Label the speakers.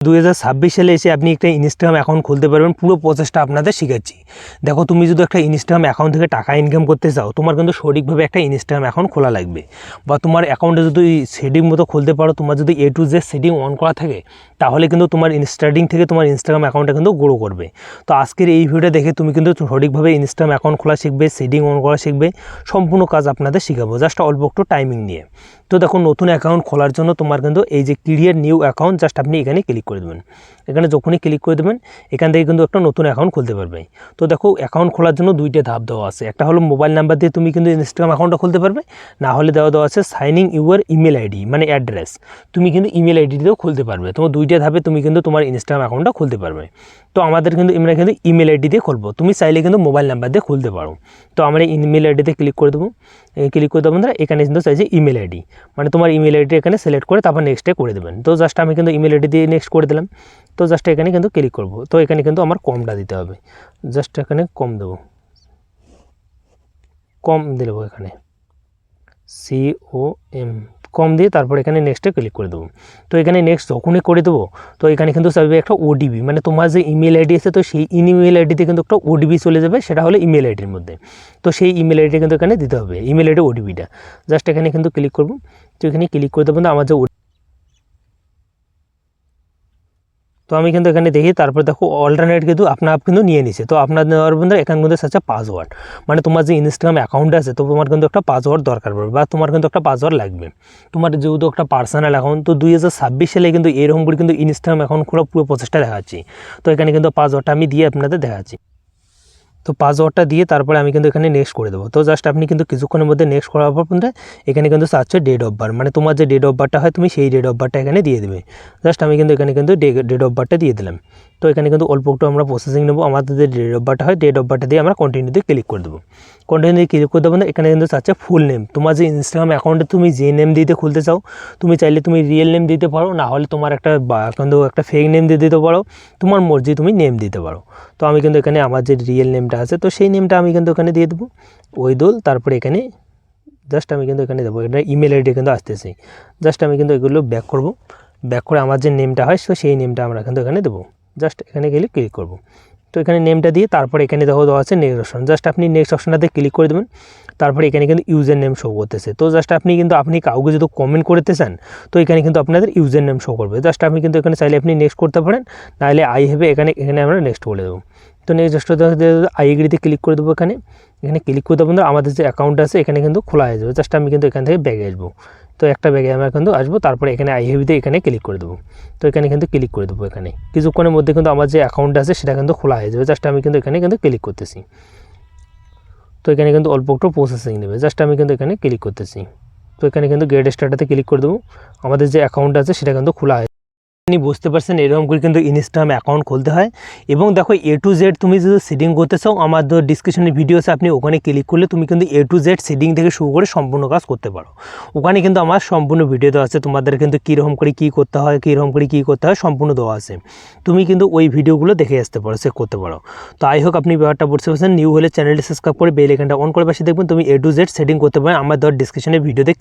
Speaker 1: 2026 সালে এসে আপনি একটা ইনস্টাগ্রাম অ্যাকাউন্ট খুলতে পারবেন। পুরো প্রসেসটা আপনাদের শেখাচ্ছি। দেখো, তুমি যদি একটা ইনস্টাগ্রাম অ্যাকাউন্ট থেকে টাকা ইনকাম করতে চাও, তোমার কিন্তু সঠিকভাবে একটা ইনস্টাগ্রাম অ্যাকাউন্ট খোলা লাগবে, বা তোমার অ্যাকাউন্টে যদি সেটিং মতো খুলতে পারো, তোমার যদি A to Z setting on করা থাকে, তাহলে কিন্তু তোমার স্টার্টিং থেকে তোমার ইনস্টাগ্রাম অ্যাকাউন্টটা কিন্তু গ্রো করবে। তো আজকের এই ভিডিওটা দেখে তুমি কিন্তু সঠিকভাবে ইনস্টাগ্রাম অ্যাকাউন্ট খোলা শিখবে, সেটিং অন করা শিখবে, সম্পূর্ণ কাজ আপনাদের শেখাবো জাস্ট অল্প একটু টাইমিং নিয়ে। তো দেখো, নতুন অ্যাকাউন্ট খোলার জন্য তোমার কিন্তু এই যে ক্রিয়েট নিউ অ্যাকাউন্ট, জাস্ট আপনি এখানে ক্লিক করে দেবেন। এখানে যখনই ক্লিক করে দেবেন, এখান থেকে কিন্তু একটা নতুন অ্যাকাউন্ট খুলতে পারবে। তো দেখো, অ্যাকাউন্ট খোলার জন্য দুইটা ধাপ দেওয়া আছে। একটা হলো মোবাইল নাম্বার দিয়ে তুমি কিন্তু ইনস্টাগ্রাম অ্যাকাউন্টটা খুলতে পারবে, না হলে দেওয়া আছে সাইনিং ইউর ইমেল আইডি মানে অ্যাড্রেস, তুমি কিন্তু ইমেল আইডি দিয়েও খুলতে পারবে। তোমার দুইটা ধাপে তুমি কিন্তু তোমার ইনস্টাগ্রাম অ্যাকাউন্টটা খুলতে পারবে। তো আমরা কিন্তু ইমেল আইডি দিয়ে খুলবো, তুমি চাইলে কিন্তু মোবাইল নাম্বার দিয়ে খুলতে পারো। তো আমরা ইমেল আইডিতে ক্লিক করে দেবো। ক্লিক করে দেবো, এখানে কিন্তু চাইছে ইমেল আইডি, মানে তোমার ইমেল আইডি এখানে সিলেক্ট করে তারপর নেক্সটে করে দেবেন। তো জাস্ট আমি কিন্তু ইমেল আইডি দিয়ে নেক্সট করে দিলাম। তো জাস্ট এখানে কিন্তু ক্লিক করবো। তো এখানে কিন্তু আমার কমটা দিতে হবে, জাস্ট এখানে কম দেবো, কম দেবো এখানে COM কম দিয়ে তারপর এখানে নেক্সটে ক্লিক করে দেবো। তো এখানে নেক্সট যখনই করে দেবো, তো এখানে কিন্তু চাইবে একটা OTP, মানে তোমার যে ইমেল আইডি আছে, তো সেই ইমেল আইডিতে কিন্তু একটা OTP চলে যাবে, সেটা হলো ইমেল আইডির মধ্যে। তো সেই ইমেল আইডি কিন্তু এখানে দিতে হবে, ইমেল আইডি OTPটা। জাস্ট এখানে কিন্তু ক্লিক করবো। তো এখানে ক্লিক করে দেবো, আমার যে তো আমি কিন্তু এখানে দেখি, তারপর দেখো অল্টারনেট কিন্তু আপ কিন্তু নিয়ে নিছে। তো আপনার নেওয়ার বন্ধুরা এখানে কিন্তু সাথে পাসওয়ার্ড, মানে তোমার যে ইনস্টাগ্রাম অ্যাকাউন্ট আছে, তো তোমার কিন্তু একটা পাসওয়ার্ড দরকার পড়বে, বা তোমার কিন্তু একটা পাসওয়ার্ড লাগবে। তোমার যেহেতু একটা পার্সোনাল অ্যাকাউন্ট, তো 2026 সালে কিন্তু এরকম করে কিন্তু ইনস্টাগ্রাম অ্যাকাউন্ট খোলা পুরো প্রসেসটা দেখাচ্ছি। তো এখানে কিন্তু পাসওয়ার্ডটা আমি দিয়ে আপনাদের দেখাচ্ছি। তো পাসওয়ার্ডটা দিয়ে তারপরে আমি কিন্তু এখানে নেক্সট করে দেবো। তো জাস্ট আপনি কিন্তু কিছুক্ষণের মধ্যে নেক্সট করার পর কিন্তু এখানে কিন্তু চাচ্ছে ডেট অফ বার্থ, মানে তোমার যে ডেট অফ বার্থটা হয় তুমি সেই ডেট অফ বার্থটা এখানে দিয়ে দেবে। জাস্ট আমি কিন্তু এখানে কিন্তু ডেট অফ বার্থটা দিয়ে দিলাম। তো এখানে কিন্তু অল্প একটু আমরা প্রসেসিং নেবো। আমাদের যে ডেট অফ বার্থটা হয়, ডেট অফ বার্থটা দিয়ে আমরা কন্টিনিউতে ক্লিক করে দেবো। কন্টিনিউতে ক্লিক করে দেবো না, এখানে কিন্তু চাচ্ছে ফুল নেম। তোমার যে ইনস্টাগ্রাম অ্যাকাউন্টে তুমি যে নেম দিতে খুলতে চাও, তুমি চাইলে তুমি রিয়েল নেম দিতে পারো, না হলে তোমার কিন্তু একটা ফেক নেম দিয়ে দিতে পারো, তোমার মর্জি তুমি নেম দিতে পারো। তো আমি কিন্তু এখানে আমার যে রিয়েল নেমটা আছে, তো সেই নেমটা আমি কিন্তু এখানে দিয়ে দেবো, ওইদুল। তারপরে এখানে জাস্ট আমি কিন্তু এখানে দেবো, এটা ইমেল আইডি কিন্তু আসতেছে। জাস্ট আমি কিন্তু এগুলো ব্যাক করব, ব্যাক করে আমার যে নেমটা হয়, তো সেই নেমটা আমরা কিন্তু এখানে দেবো। জাস্ট এখানে গেলে ক্লিক করব। তো এখানে নেমটা দিয়ে তারপরে এখানে দেওয়া আছে নেক্সট অপশন, জাস্ট আপনি নেক্সট অপশনটাতে ক্লিক করে দেবেন। তারপরে এখানে কিন্তু ইউজার নেম শো করতেছে। তো জাস্ট আপনি কাউকে যদি কমেন্ট করতে চান, তো এখানে কিন্তু আপনাদের ইউজার নেম শো করবে। জাস্ট আপনি কিন্তু এখানে চাইলে আপনি নেক্সট করতে পারেন, নাহলে আই হেভে এখানে আমরা নেক্সট করে দেবো। তো নেক্সট আই এগ্রিতে ক্লিক করে দেবো। এখানে ক্লিক করে দেবো, আমাদের যে অ্যাকাউন্ট আছে এখানে কিন্তু খোলা হয়ে যাবে। জাস্ট আমি কিন্তু এখান থেকে ব্যাগে আসবো। তো একটা ব্যাগে আমরা কিন্তু আসবো, তারপরে এখানে আই হেভিতে এখানে ক্লিক করে দেবো। তো এখানে কিন্তু ক্লিক করে দেবো। এখানে কিছুক্ষণের মধ্যে কিন্তু আমার যে অ্যাকাউন্ট আছে সেটা কিন্তু খোলা হয়ে যাবে। জাস্ট আমি কিন্তু এখানে কিন্তু ক্লিক করতেছি। তো এখানে কিন্তু অল্প একটু প্রসেসিং নেবে। জাস্ট আমি কিন্তু এখানে ক্লিক করতেছি। তো এখানে কিন্তু গেট স্টার্টাতে ক্লিক করে দেবো। আমাদের যে অ্যাকাউন্ট আছে সেটা কিন্তু খোলা হয়। আপনি বুঝতে পারছেন, এরকম করে কিন্তু ইনস্টাগ্রাম অ্যাকাউন্ট খুলতে হয়। এবং দেখো, A to Z তুমি যদি সেটিং করতে চাও, আমার ডিসক্রিপশনে ভিডিও আছে, আপনি ওখানে ক্লিক করলে তুমি কিন্তু A to Z সেটিং থেকে শুরু করে সম্পূর্ণ কাজ করতে পারো। ওখানে কিন্তু আমার সম্পূর্ণ ভিডিও দেওয়া আছে, তোমাদের কিন্তু কীরকম করে কী করতে হয়, কীরকম করে কী করতে হয় সম্পূর্ণ দেওয়া আছে। তুমি কিন্তু ওই ভিডিওগুলো দেখে আসতে পারো, চেক করতে পারো। তো আই হোক আপনি ব্যাপারটা বুঝতে পারছেন। নিউ হলে চ্যানেলটি সাবস্ক্রাইব করে বেল আইকনটা অন করে পাশে দেখবেন, তুমি A to Z সেটিং করতে পারেন আমার ডিসক্রিপশনে ভিডিওতে।